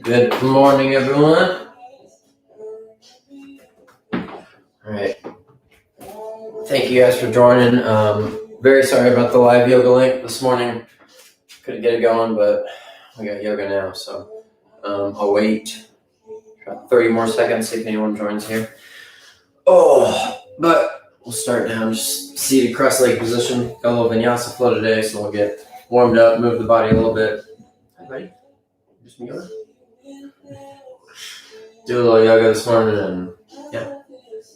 Good morning, everyone. All right. Thank you guys for joining. Very sorry about the live yoga link this morning. Couldn't get it going, but we got yoga now, so I'll wait about 30 more seconds, see if anyone joins here. But we'll start now. Just seated cross-legged position. Got a little vinyasa flow today, so we'll get warmed up, move the body a little bit. Everybody? Just me yoga? Do a little yoga this morning, and yeah,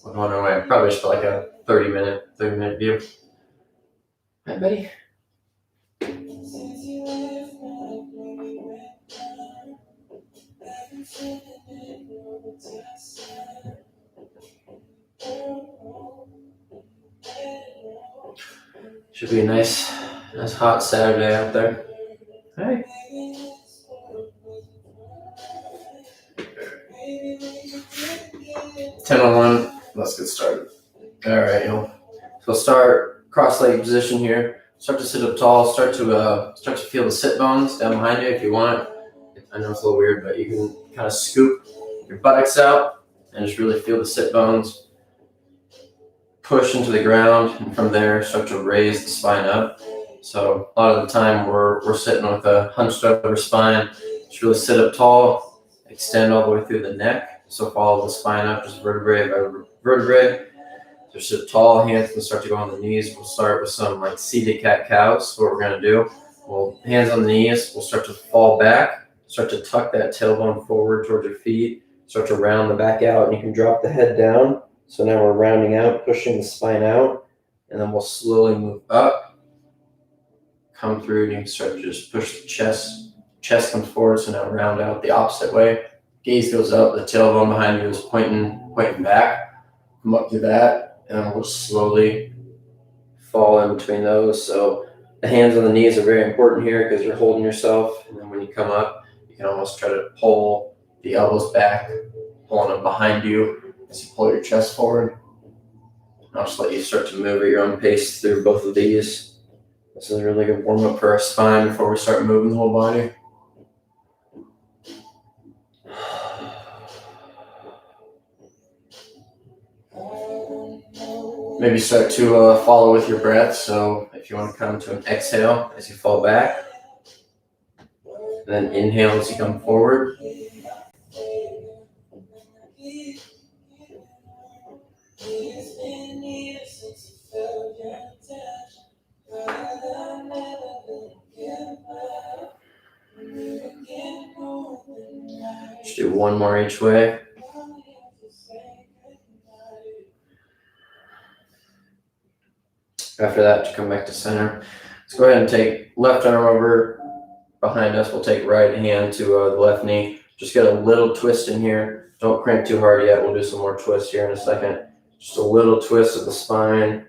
we're on our way. Probably just like a 30-minute view. Hi, buddy. Should be a nice hot Saturday out there. Hey. 10:01. Let's get started. All right, so start cross-legged position here. Start to sit up tall. Start to feel the sit bones down behind you if you want. I know it's a little weird, but you can kind of scoop your buttocks out and just really feel the sit bones. Push into the ground, and from there start to raise the spine up. So a lot of the time we're sitting with a hunched over spine. Just really sit up tall, extend all the way through the neck. So follow the spine up just vertebrae by vertebrae. So sit tall, hands can start to go on the knees. We'll start with some like seated cat-cows. So what we're gonna do, hands on the knees, we'll start to fall back, start to tuck that tailbone forward towards your feet, start to round the back out, and you can drop the head down. So now we're rounding out, pushing the spine out, and then we'll slowly move up, come through, and you can start to just push the chest. Chest comes forward, so now round out the opposite way. Gaze goes up, the tailbone behind you is pointing back. Come up through that, and then we'll slowly fall in between those. So the hands on the knees are very important here because you're holding yourself, and then when you come up, you can almost try to pull the elbows back, pulling them behind you as you pull your chest forward. I'll just let you start to move at your own pace through both of these. This is a really good warm-up for our spine before we start moving the whole body. Maybe start to follow with your breath. So if you want to come to an exhale as you fall back, then inhale as you come forward. Just do one more each way. After that, to come back to center. Let's go ahead and take left arm over behind us. We'll take right hand to the left knee. Just get a little twist in here. Don't crank too hard yet. We'll do some more twists here in a second. Just a little twist of the spine.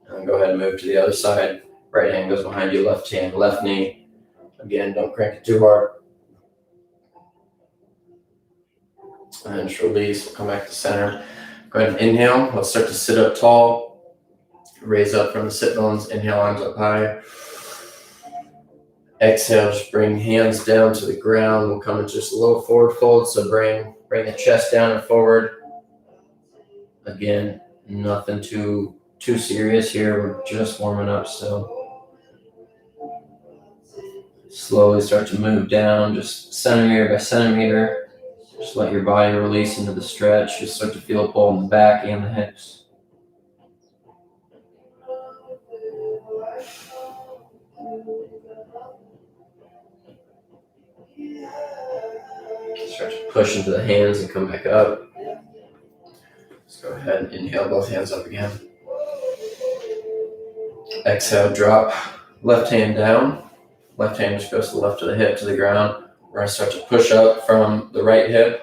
And then go ahead and move to the other side. Right hand goes behind you, left hand, left knee. Again, don't crank it too hard. And then just release. We'll come back to center. Go ahead and inhale. Let's start to sit up tall. Raise up from the sit bones. Inhale, arms up high. Exhale, just bring hands down to the ground. We'll come into just a little forward fold. So bring the chest down and forward. Again, nothing too serious here. We're just warming up still. Slowly start to move down, just centimeter by centimeter. Just let your body release into the stretch. Just start to feel a pull in the back and the hips. Start to push into the hands and come back up. Let's go ahead and inhale, both hands up again. Exhale, drop left hand down. Left hand just goes to the left of the hip to the ground. We're going to start to push up from the right hip.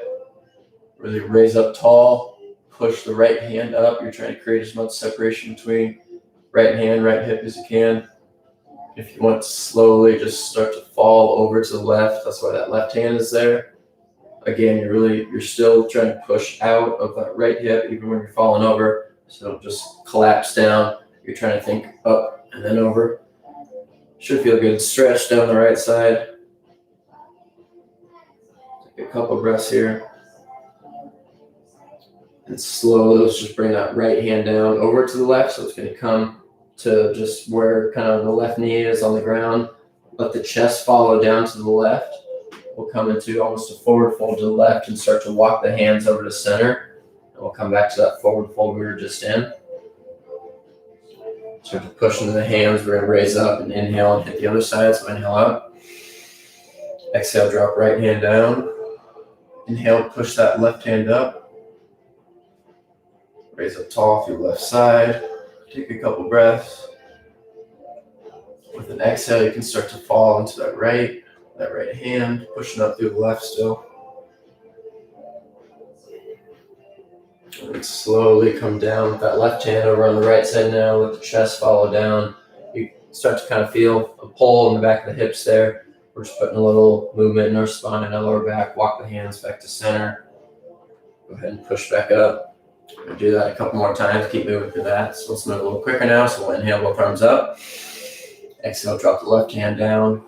Really raise up tall. Push the right hand up. You're trying to create as much separation between right hand, right hip as you can. If you want to slowly just start to fall over to the left, that's why that left hand is there. Again, you're still trying to push out of that right hip even when you're falling over. So don't just collapse down. You're trying to think up and then over. Should feel good. Stretch down the right side. a couple breaths here. And slowly, let's just bring that right hand down over to the left. So it's going to come to just where kind of the left knee is on the ground. Let the chest follow down to the left. We'll come into almost a forward fold to the left and start to walk the hands over to center. And we'll come back to that forward fold we were just in. Start to push into the hands. We're going to raise up and inhale and hit the other side. So inhale up. Exhale, drop right hand down. Inhale, push that left hand up. Raise up tall through left side. Take a couple breaths. With an exhale, you can start to fall into that right hand, pushing up through the left still. And then slowly come down with that left hand over on the right side now. Let the chest follow down. You start to kind of feel a pull in the back of the hips there. We're just putting a little movement in our spine and our lower back. Walk the hands back to center. Go ahead and push back up. We'll do that a couple more times. Keep moving through that. So let's move a little quicker now. So we'll inhale, both arms up. Exhale, drop the left hand down.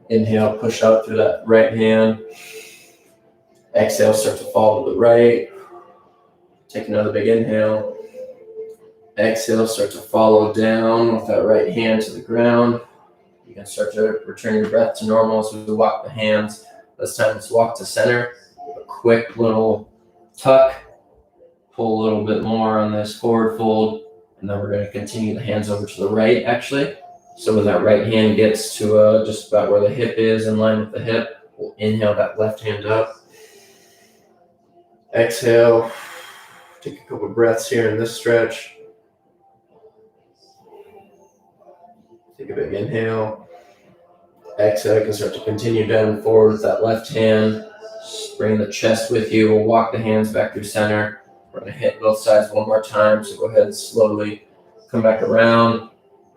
Inhale, push out through that right hand. Exhale, start to fall to the right. Take another big inhale. Exhale, start to follow down with that right hand to the ground. You can start to return your breath to normal as we walk the hands. This time, let's walk to center. A quick little tuck. Pull a little bit more on this forward fold, and then we're going to continue the hands over to the right, actually. So when that right hand gets to just about where the hip is, in line with the hip, we'll inhale that left hand up. Exhale. Take a couple breaths here in this stretch. Take a big inhale. Exhale, you can start to continue down and forward with that left hand. Just bring the chest with you. We'll walk the hands back through center. We're going to hit both sides one more time, so go ahead and slowly come back around.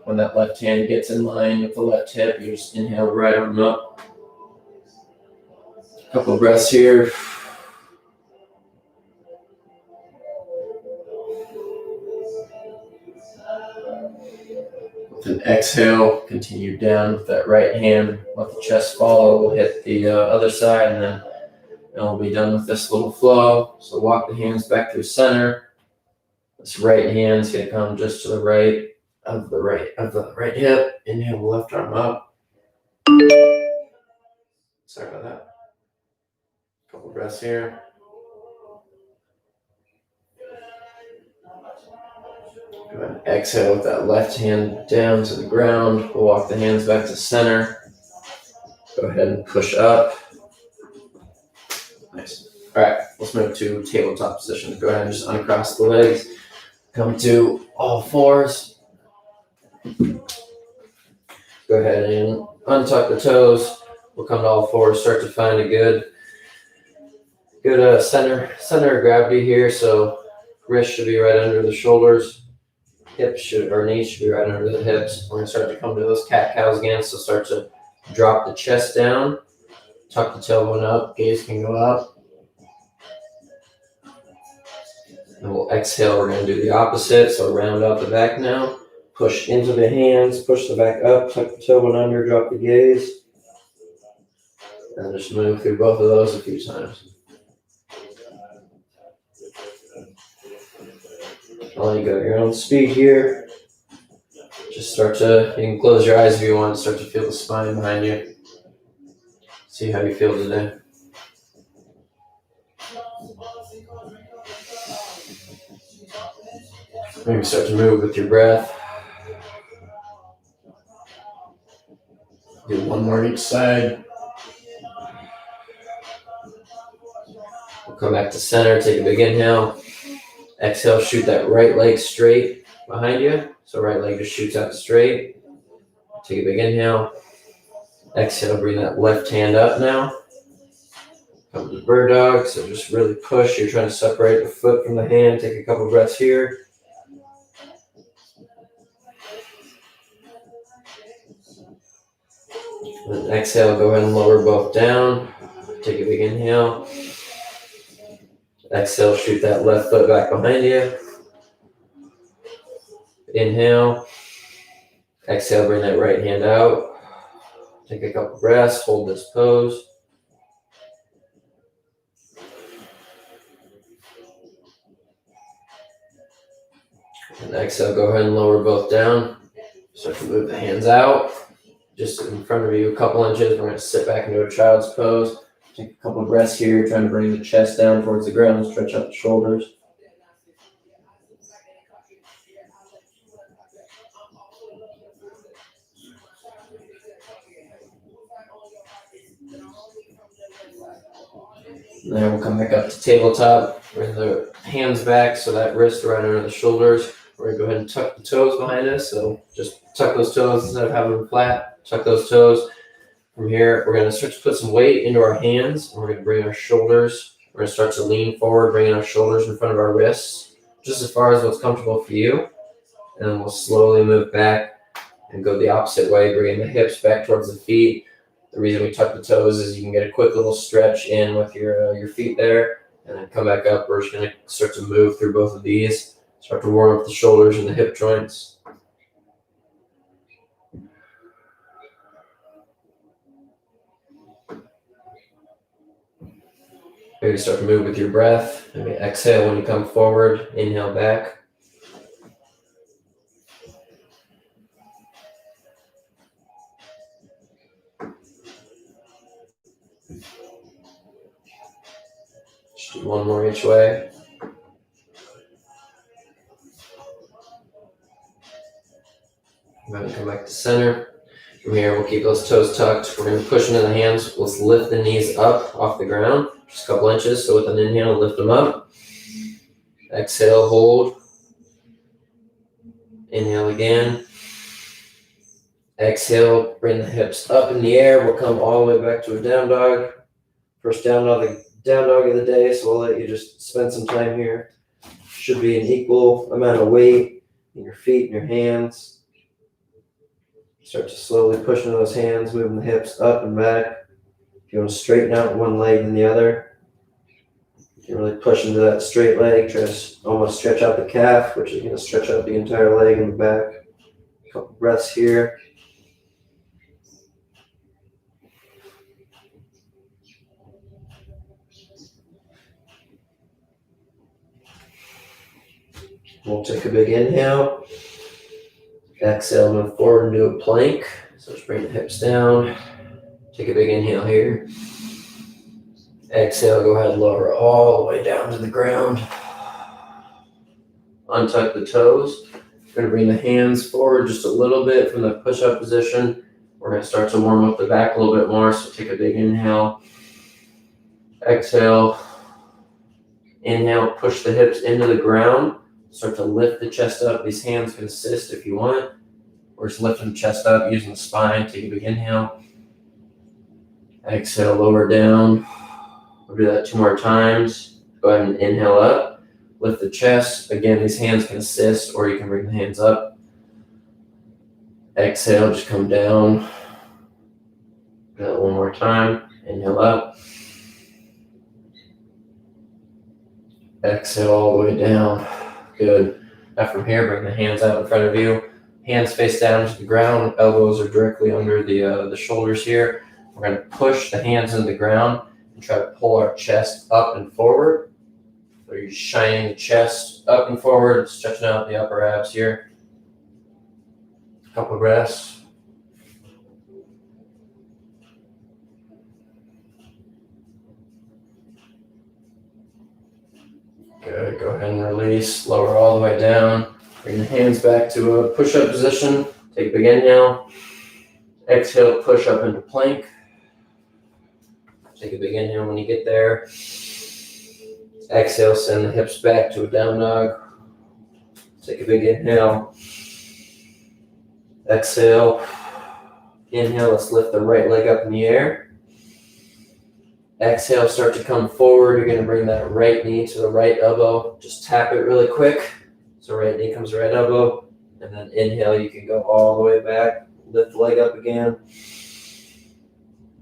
When that left hand gets in line with the left hip, you just inhale, right arm up. A couple of breaths here. With an exhale, continue down with that right hand. Let the chest follow. We'll hit the other side, and then we'll be done with this little flow. So walk the hands back through center. This right hand's going to come just to the right of the right hip. Inhale, the left arm up. Sorry about that. Couple breaths here. Go ahead and exhale with that left hand down to the ground. We'll walk the hands back to center. Go ahead and push up. Nice. All right, let's move to tabletop position. Go ahead and just uncross the legs. Come to all fours. Go ahead and untuck the toes. We'll come to all fours. Start to find a good center of gravity here. So wrist should be right under the shoulders. Knees should be right under the hips. We're going to start to come to those cat-cows again. So start to drop the chest down. Tuck the tailbone up. Gaze can go up. And we'll exhale. We're going to do the opposite. So round out the back now. Push into the hands. Push the back up. Tuck the tailbone under. Drop the gaze. And just move through both of those a few times. I'll let you go at your own speed here. Just you can close your eyes if you want to start to feel the spine behind you. See how you feel today. Maybe start to move with your breath. Do one more each side. We'll come back to center, take a big inhale. Exhale, shoot that right leg straight behind you. So right leg just shoots out straight. Take a big inhale. Exhale, bring that left hand up now. Come to bird dog. So just really push. You're trying to separate the foot from the hand. Take a couple breaths here. And exhale, go ahead and lower both down. Take a big inhale. Exhale, shoot that left foot back behind you. Inhale. Exhale, bring that right hand out. Take a couple breaths, hold this pose. exhale, go ahead and lower both down. Start to move the hands out. Just in front of you, a couple inches. We're going to sit back into a child's pose. Take a couple of breaths here, trying to bring the chest down towards the ground. Stretch out the shoulders. And then we'll come back up to tabletop. Bring the hands back so that wrist right under the shoulders. We're going to go ahead and tuck the toes behind us. So just tuck those toes instead of having them flat. Tuck those toes. From here, we're going to start to put some weight into our hands. And we're going to bring our shoulders. We're going to start to lean forward, bringing our shoulders in front of our wrists, just as far as what's comfortable for you. And then we'll slowly move back and go the opposite way, bringing the hips back towards the feet. The reason we tuck the toes is you can get a quick little stretch in with your feet there, and then come back up. We're just going to start to move through both of these. Start to warm up the shoulders and the hip joints. Maybe start to move with your breath. Maybe exhale when you come forward. Inhale back. Just do one more each way. Then come back to center. From here, we'll keep those toes tucked. We're going to push into the hands. Let's lift the knees up off the ground, just a couple inches. So with an inhale, lift them up. Exhale, hold. Inhale again. Exhale, bring the hips up in the air. We'll come all the way back to a down dog. First down dog of the day, so we'll let you just spend some time here. Should be an equal amount of weight in your feet and your hands. Start to slowly push into those hands, moving the hips up and back. If you want to straighten out one leg and the other, you can really push into that straight leg. Try to almost stretch out the calf, which is going to stretch out the entire leg in the back. A couple breaths here. We'll take a big inhale. Exhale, move forward and do a plank. So just bring the hips down. Take a big inhale here. Exhale, go ahead and lower all the way down to the ground. Untuck the toes. We're going to bring the hands forward just a little bit from the push-up position. We're going to start to warm up the back a little bit more. So take a big inhale. Exhale. Inhale, push the hips into the ground. Start to lift the chest up. These hands can assist if you want. Or just lifting the chest up using the spine. Take a big inhale. Exhale, lower down. We'll do that 2 more times. Go ahead and inhale up. Lift the chest. Again, these hands can assist, or you can bring the hands up. Exhale, just come down. Do that 1 more time. Inhale up. Exhale all the way down. Good. Now from here, bring the hands out in front of you. Hands face down to the ground. Elbows are directly under the shoulders here. We're going to push the hands into the ground and try to pull our chest up and forward. So you're shining the chest up and forward, stretching out the upper abs here. A couple of breaths. Good. Go ahead and release. Lower all the way down. Bring the hands back to a push-up position. Take a big inhale. Exhale, push up into plank. Take a big inhale when you get there. Exhale, send the hips back to a down dog. Take a big inhale. Exhale. Inhale, let's lift the right leg up in the air. Exhale, start to come forward. You're going to bring that right knee to the right elbow. Just tap it really quick. So right knee comes to right elbow. And then inhale, you can go all the way back. Lift the leg up again.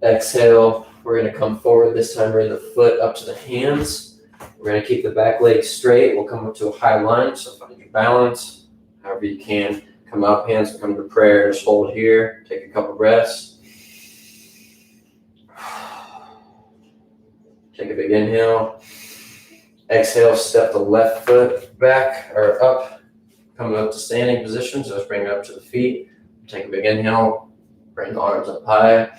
Exhale, we're going to come forward. This time bring the foot up to the hands. We're going to keep the back leg straight. We'll come up to a high lunge. So find your balance. However you can. Come up, hands will come to prayer. Just hold here. Take a couple breaths. Take a big inhale. Exhale, step the left foot back or up coming up to standing position. So just bring it up to the feet. Take a big inhale. Bring the arms up high.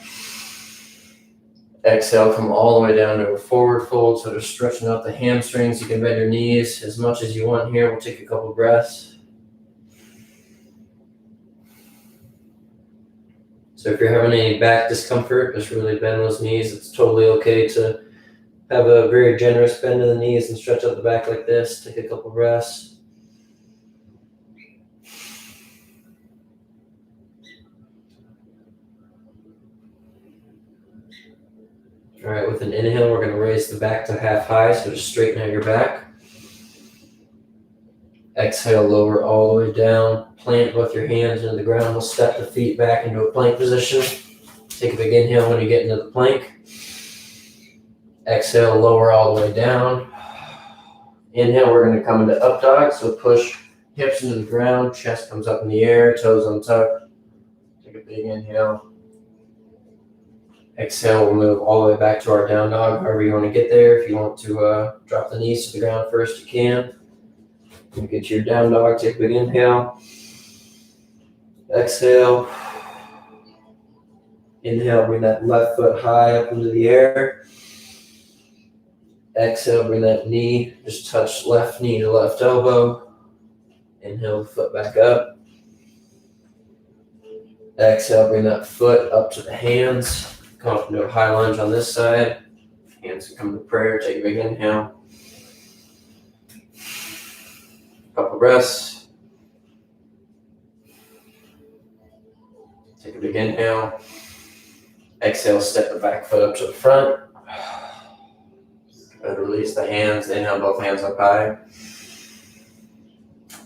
Exhale, come all the way down to a forward fold. So just stretching out the hamstrings. You can bend your knees as much as you want here. We'll take a couple breaths. So if you're having any back discomfort, just really bend those knees. It's totally okay to have a very generous bend of the knees and stretch out the back like this. Take a couple breaths. All right, with an inhale, we're going to raise the back to half high, so just straighten out your back. Exhale, lower all the way down. Plant both your hands into the ground. We'll step the feet back into a plank position. Take a big inhale when you get into the plank. Exhale, lower all the way down. Inhale, we're going to come into up dog, so push hips into the ground, chest comes up in the air, toes untucked. Take a big inhale. Exhale, we'll move all the way back to our down dog, however you want to get there. If you want to drop the knees to the ground first, you can. When you get to your down dog, take a big inhale. Exhale. Inhale, bring that left foot high up into the air. Exhale, bring that knee, just touch left knee to left elbow. Inhale, the foot back up. Exhale, bring that foot up to the hands. Come up into a high lunge on this side. Hands can come to prayer. Take a big inhale. Couple breaths. Take a big inhale. Exhale, step the back foot up to the front. And release the hands. Inhale, both hands up high.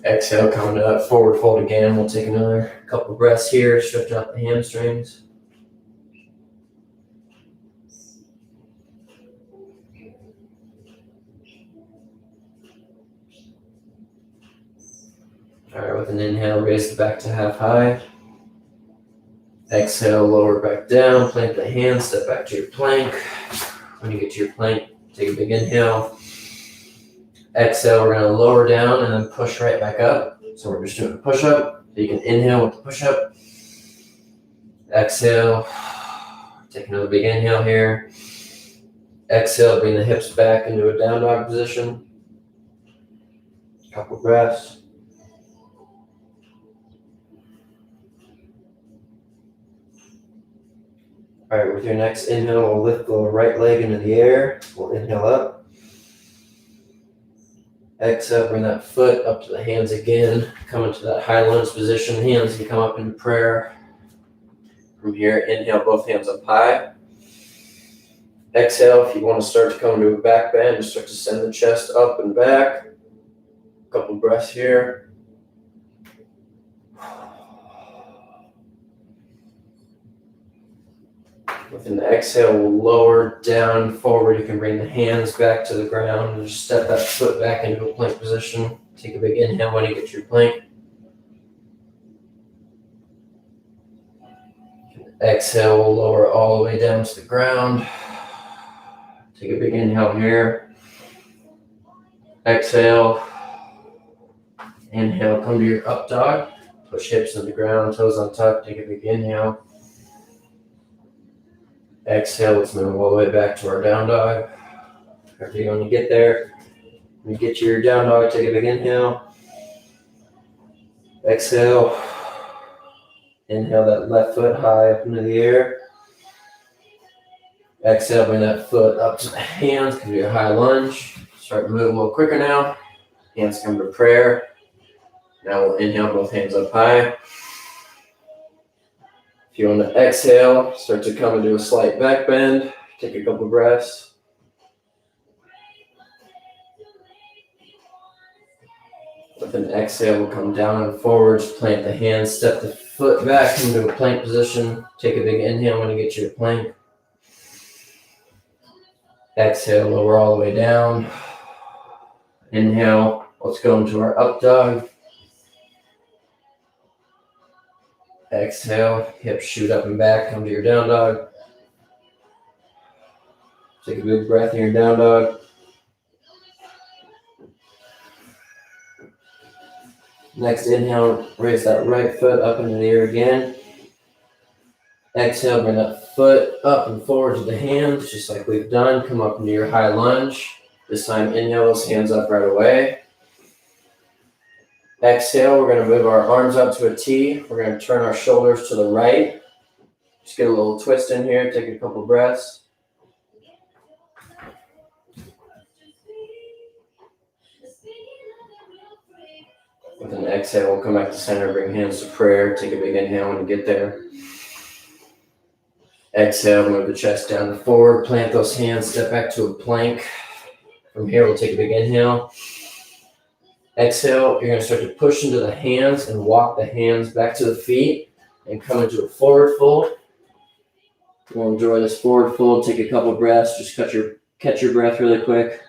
Exhale, come to that forward fold again. We'll take another couple breaths here. Stretch out the hamstrings. All right, with an inhale, raise the back to half high. Exhale, lower back down, plant the hands, step back to your plank. When you get to your plank, take a big inhale. Exhale, we're gonna lower down and then push right back up. So we're just doing a push-up. So you can inhale with the push-up. Exhale, take another big inhale here. Exhale, bring the hips back into a down dog position. Couple breaths. All right, with your next inhale, we'll lift the right leg into the air. We'll inhale up. Exhale, bring that foot up to the hands again. Come into that high lunge position. Hands can come up into prayer. From here, inhale, both hands up high. Exhale, if you want to start to come into a back bend, just start to send the chest up and back. A couple breaths here. With an exhale, we'll lower down forward. You can bring the hands back to the ground and just step that foot back into a plank position. Take a big inhale when you get to your plank. Exhale, we'll lower all the way down to the ground. Take a big inhale here. Exhale. Inhale, come to your up dog. Push hips to the ground, toes untucked. Take a big inhale. Exhale, let's move all the way back to our down dog. After you want to get there, when you get to your down dog, take a big inhale. Exhale. Inhale that left foot high up into the air. Exhale, bring that foot up to the hands, come to your high lunge. Start to move a little quicker now. Hands come to prayer. Now we'll inhale, both hands up high. If you want to exhale, start to come into a slight back bend. Take a couple breaths. With an exhale, we'll come down and forwards, plant the hands, step the foot back into a plank position. Take a big inhale when you get to your plank. Exhale, lower all the way down. Inhale, let's go into our up dog. Exhale, hips shoot up and back, come to your down dog. Take a big breath in your down dog. Next inhale, raise that right foot up into the air again. Exhale, bring that foot up and forward to the hands, just like we've done. Come up into your high lunge. This time, inhale those hands up right away. Exhale, we're going to move our arms up to a T. We're going to turn our shoulders to the right. Just get a little twist in here. Take a couple breaths. With an exhale, we'll come back to center, bring hands to prayer. Take a big inhale when you get there. Exhale, move the chest down and forward. Plant those hands, step back to a plank. From here, we'll take a big inhale. Exhale, you're going to start to push into the hands and walk the hands back to the feet and come into a forward fold. We'll enjoy this forward fold. Take a couple breaths. Just catch your breath really quick.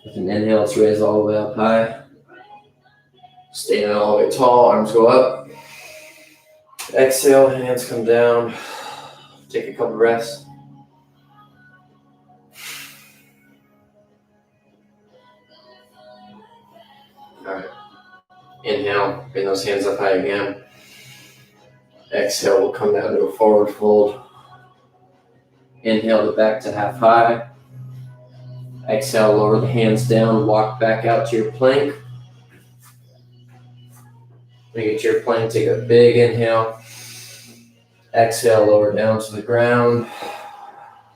With an inhale, let's raise all the way up high. Stand all the way tall, arms go up. Exhale, hands come down. Take a couple breaths. All right. Inhale, bring those hands up high again. Exhale, we'll come down to a forward fold. Inhale the back to half high. Exhale, lower the hands down, walk back out to your plank. When you get to your plank, take a big inhale. Exhale, lower down to the ground.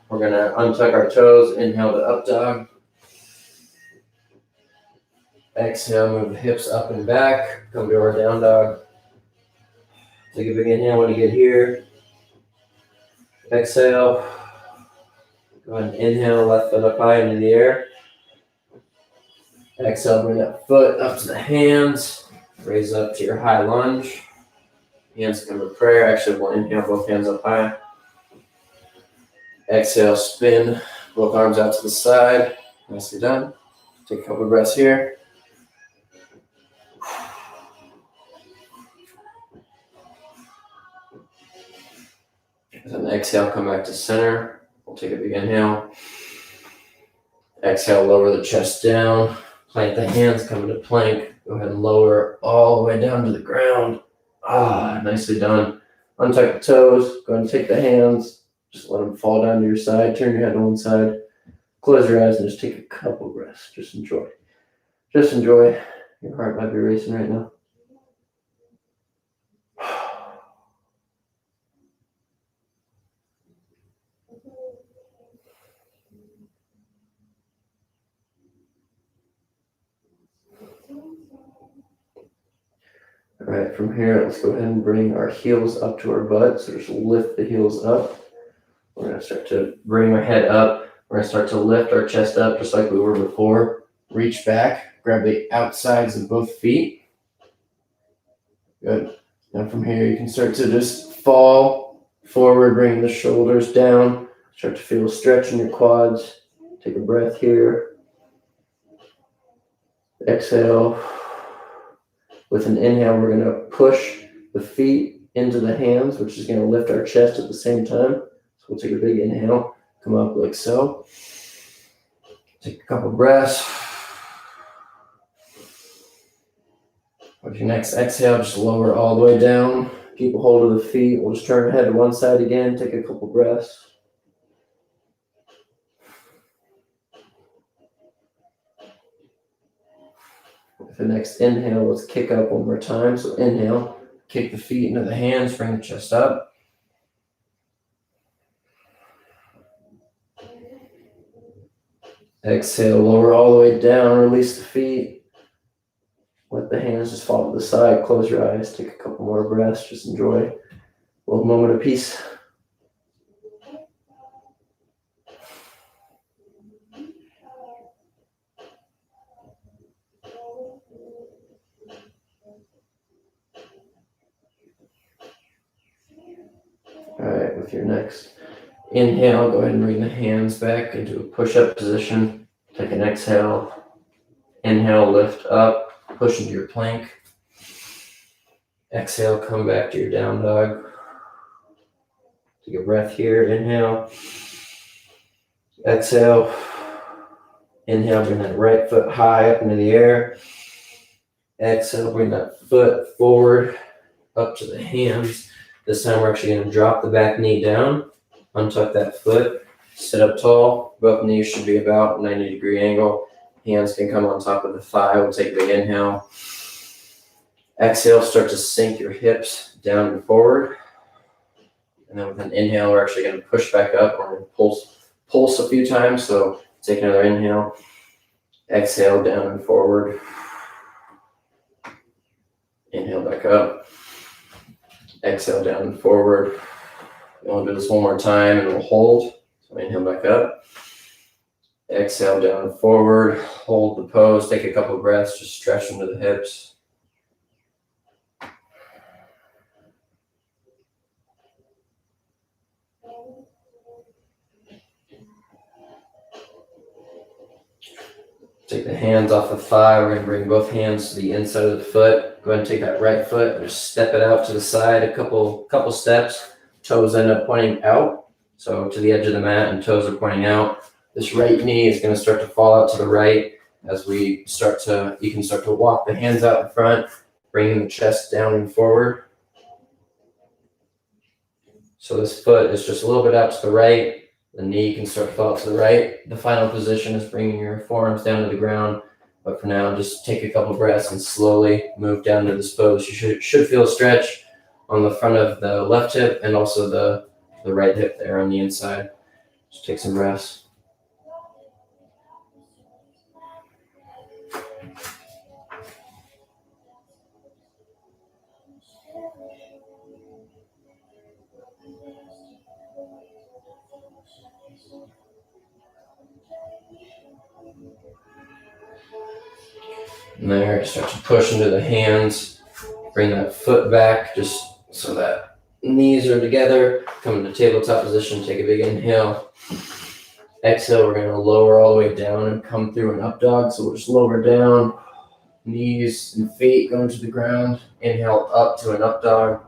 We're going to untuck our toes, inhale to up dog. Exhale, move the hips up and back. Come to our down dog. Take a big inhale when you get here. Exhale. Go ahead and inhale, left foot up high into the air. Exhale, bring that foot up to the hands. Raise up to your high lunge. Hands come to prayer. Actually, we'll inhale, both hands up high. Exhale, spin both arms out to the side. Nicely done. Take a couple of breaths here. With an exhale, come back to center. We'll take a big inhale. Exhale, lower the chest down. Plant the hands, come into plank. Go ahead and lower all the way down to the ground. Nicely done. Untuck the toes. Go ahead and take the hands. Just let them fall down to your side. Turn your head to one side. Close your eyes and just take a couple breaths. Just enjoy. Just enjoy. Your heart might be racing right now. All right, from here, let's go ahead and bring our heels up to our butt. So just lift the heels up. We're going to start to bring our head up. We're going to start to lift our chest up just like we were before. Reach back, grab the outsides of both feet. Good. Now from here, you can start to just fall forward, bring the shoulders down. Start to feel a stretch in your quads. Take a breath here. Exhale. With an inhale, we're going to push the feet into the hands, which is going to lift our chest at the same time. So we'll take a big inhale, come up like so. Take a couple breaths. With your next exhale, just lower all the way down. Keep a hold of the feet. We'll just turn our head to one side again. Take a couple breaths. With the next inhale, let's kick up one more time. So inhale, kick the feet into the hands, bring the chest up. Exhale, lower all the way down, release the feet. Let the hands just fall to the side. Close your eyes, take a couple more breaths. Just enjoy a little moment of peace. All right, with your next inhale, go ahead and bring the hands back into a push-up position. Take an exhale. Inhale, lift up, push into your plank. Exhale, come back to your down dog. Take a breath here. Inhale. Exhale. Inhale, bring that right foot high up into the air. Exhale, bring that foot forward up to the hands. This time we're actually going to drop the back knee down, untuck that foot, sit up tall. Both knees should be about 90-degree angle. Hands can come on top of the thigh. We'll take a big inhale. Exhale, start to sink your hips down and forward. And then with an inhale, we're actually going to push back up. We're going to pulse a few times. So take another inhale. Exhale, down and forward. Inhale back up. Exhale, down and forward. We'll do this one more time and we'll hold. So inhale back up. Exhale, down and forward. Hold the pose. Take a couple of breaths. Just stretch into the hips. Take the hands off the thigh. We're going to bring both hands to the inside of the foot. Go ahead and take that right foot and just step it out to the side a couple steps. Toes end up pointing out, so to the edge of the mat, and toes are pointing out. This right knee is going to start to fall out to the right as we you can start to walk the hands out in front, bringing the chest down and forward. So this foot is just a little bit out to the right. The knee can start to fall out to the right. The final position is bringing your forearms down to the ground. But for now, just take a couple breaths and slowly move down to this pose. You should feel a stretch on the front of the left hip and also the right hip there on the inside. Just take some breaths. And there, start to push into the hands. Bring that foot back just so that knees are together. Come into tabletop position. Take a big inhale. Exhale, we're going to lower all the way down and come through an up dog. So we'll just lower down. Knees and feet going to the ground. Inhale up to an up dog.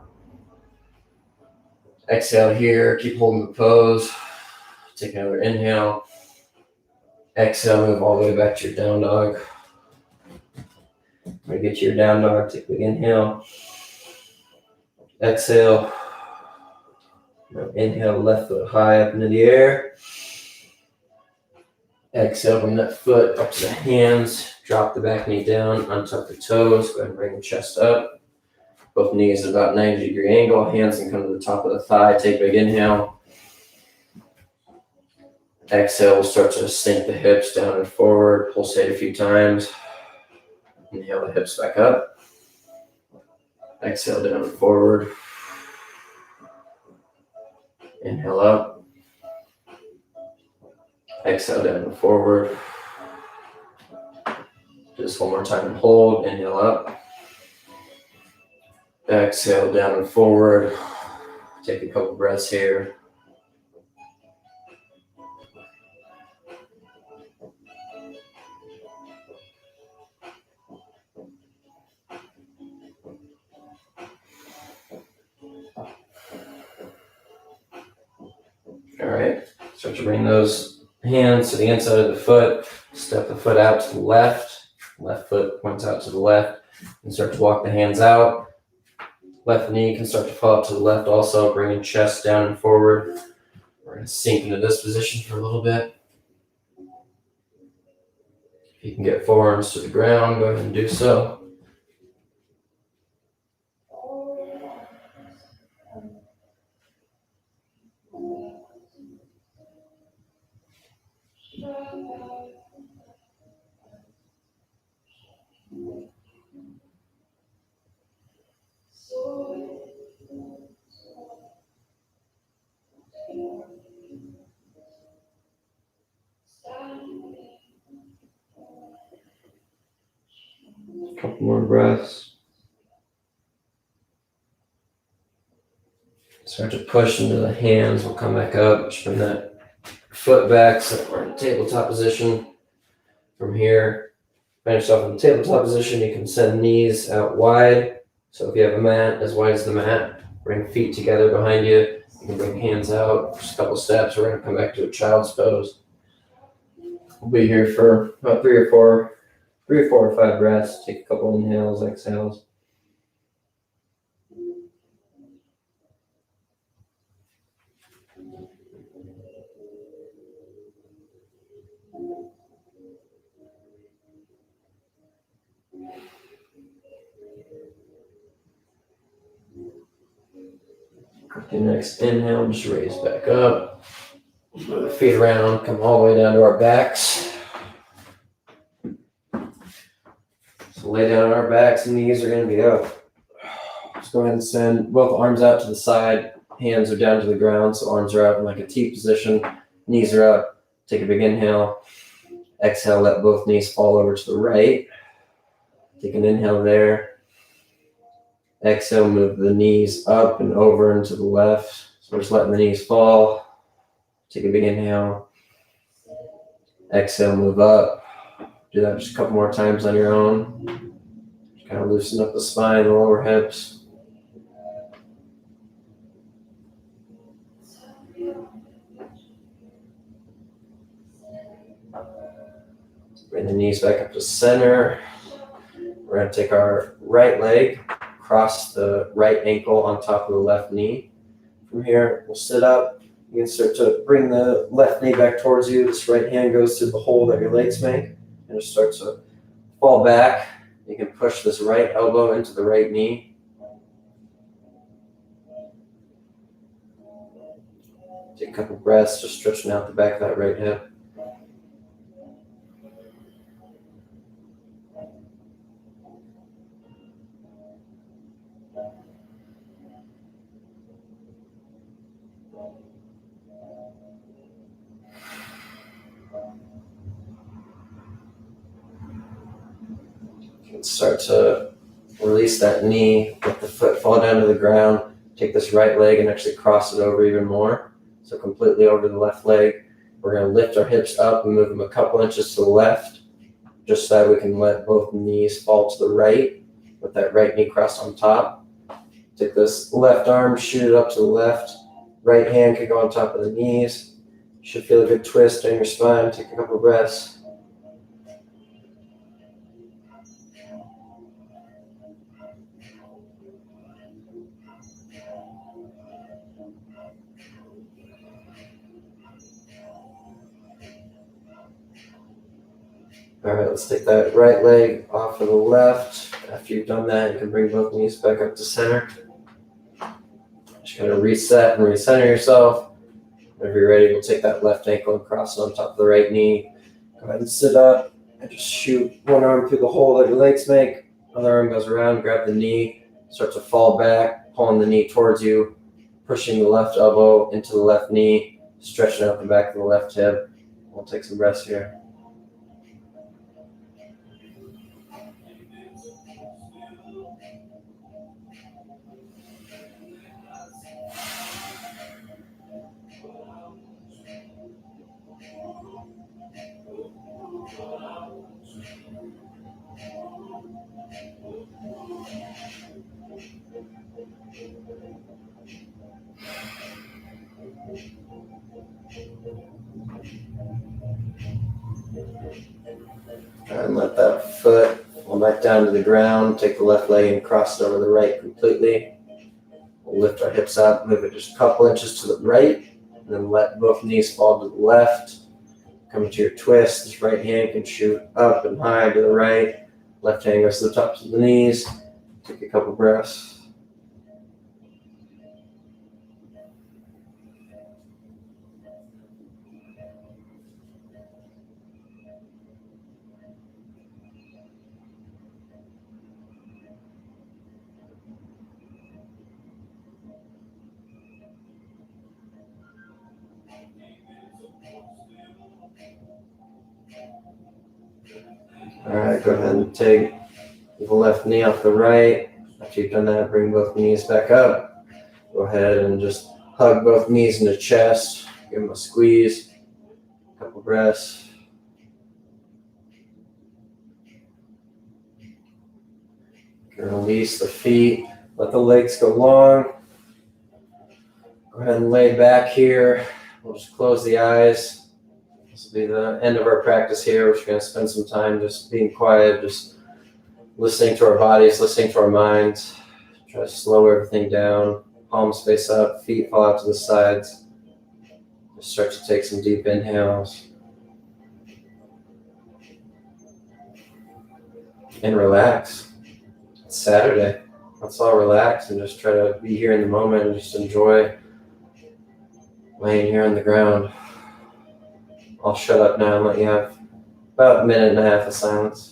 Exhale here. Keep holding the pose. Take another inhale. Exhale, move all the way back to your down dog. When you get to your down dog, take a big inhale. Exhale. Now inhale, left foot high up into the air. Exhale, bring that foot up to the hands. Drop the back knee down, untuck the toes. Go ahead and bring the chest up. Both knees at about 90-degree angle. Hands can come to the top of the thigh. Take a big inhale. Exhale, we'll start to sink the hips down and forward. Pulsate a few times. Inhale the hips back up. Exhale down and forward. Inhale up. Exhale down and forward. Just one more time and hold. Inhale up. Exhale down and forward. Take a couple breaths here. All right, start to bring those hands to the inside of the foot. Step the foot out to the left. Left foot points out to the left. And start to walk the hands out. Left knee can start to fall out to the left also, bringing chest down and forward. We're going to sink into this position for a little bit. If you can get forearms to the ground, go ahead and do so. Couple more breaths. Start to push into the hands. We'll come back up. Just bring that foot back so we're in tabletop position. From here, find yourself in the tabletop position. You can send knees out wide. So if you have a mat as wide as the mat, bring feet together behind you. You can bring hands out, just a couple steps. We're going to come back to a child's pose. We'll be here for about 3 or 4 or 5 breaths. Take a couple inhales, exhales. The next inhale, just raise back up. Move the feet around, come all the way down to our backs. So lay down on our backs, knees are going to be up. Just go ahead and send both arms out to the side. Hands are down to the ground, so arms are out in like a T position. Knees are up. Take a big inhale. Exhale, let both knees fall over to the right. Take an inhale there. Exhale, move the knees up and over and to the left. So we're just letting the knees fall. Take a big inhale. Exhale, move up. Do that just a couple more times on your own. Just kind of loosen up the spine, the lower hips. Bring the knees back up to center. We're going to take our right leg, cross the right ankle on top of the left knee. From here, we'll sit up. You can start to bring the left knee back towards you. This right hand goes to the hole that your legs make, and it starts to fall back. You can push this right elbow into the right knee. Take a couple breaths, just stretching out the back of that right hip. Start to release that knee, let the foot fall down to the ground. Take this right leg and actually cross it over even more. So completely over the left leg. We're going to lift our hips up and move them a couple inches to the left, just so that we can let both knees fall to the right with that right knee crossed on top. Take this left arm, shoot it up to the left. Right hand can go on top of the knees. You should feel a good twist in your spine. Take a couple breaths. All right, let's take that right leg off of the left. After you've done that, you can bring both knees back up to center. Just kind of reset and recenter yourself. Whenever you're ready, we'll take that left ankle and cross it on top of the right knee. Go ahead and sit up and just shoot one arm through the hole that your legs make. Other arm goes around, grab the knee, start to fall back, pulling the knee towards you, pushing the left elbow into the left knee, stretching out the back of the left hip. We'll take some breaths here. And let that foot fall back down to the ground. Take the left leg and cross it over the right completely. We'll lift our hips up, move it just a couple inches to the right, and then let both knees fall to the left. Come to your twist. This right hand can shoot up and high to the right. Left hand goes to the tops of the knees. Take a couple breaths. All right, go ahead and take the left knee off the right. After you've done that, bring both knees back up. Go ahead and just hug both knees in the chest. Give them a squeeze. A couple breaths. You can release the feet. Let the legs go long. Go ahead and lay back here. We'll just close the eyes. This will be the end of our practice here. We're just going to spend some time just being quiet, just listening to our bodies, listening to our minds. Try to slow everything down. Palms face up, feet fall out to the sides. Just start to take some deep inhales. And relax. It's Saturday. Let's all relax and just try to be here in the moment and just enjoy laying here on the ground. I'll shut up now and let you have about a minute and a half of silence.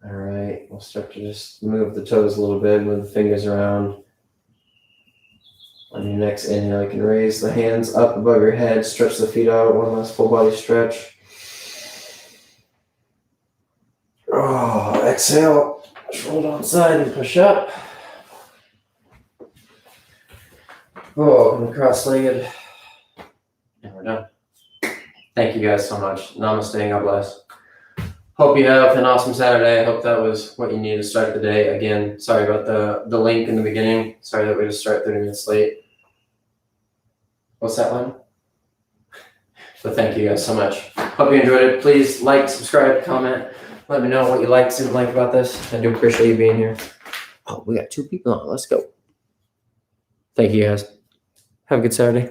All right, we'll start to just move the toes a little bit, move the fingers around. On your next inhale, you can raise the hands up above your head, stretch the feet out, one last full body stretch. Oh, exhale, just roll down side and push up. Oh, and cross-legged. And we're done. Thank you guys so much. Namaste, God bless. Hope you have an awesome Saturday. I hope that was what you needed to start the day. Again, sorry about the link in the beginning. Sorry that we just started 30 minutes late. What's that one? But thank you guys so much. Hope you enjoyed it. Please like, subscribe, comment. Let me know what you liked, didn't like about this. I do appreciate you being here. Oh, we got 2 people on. Let's go. Thank you guys. Have a good Saturday.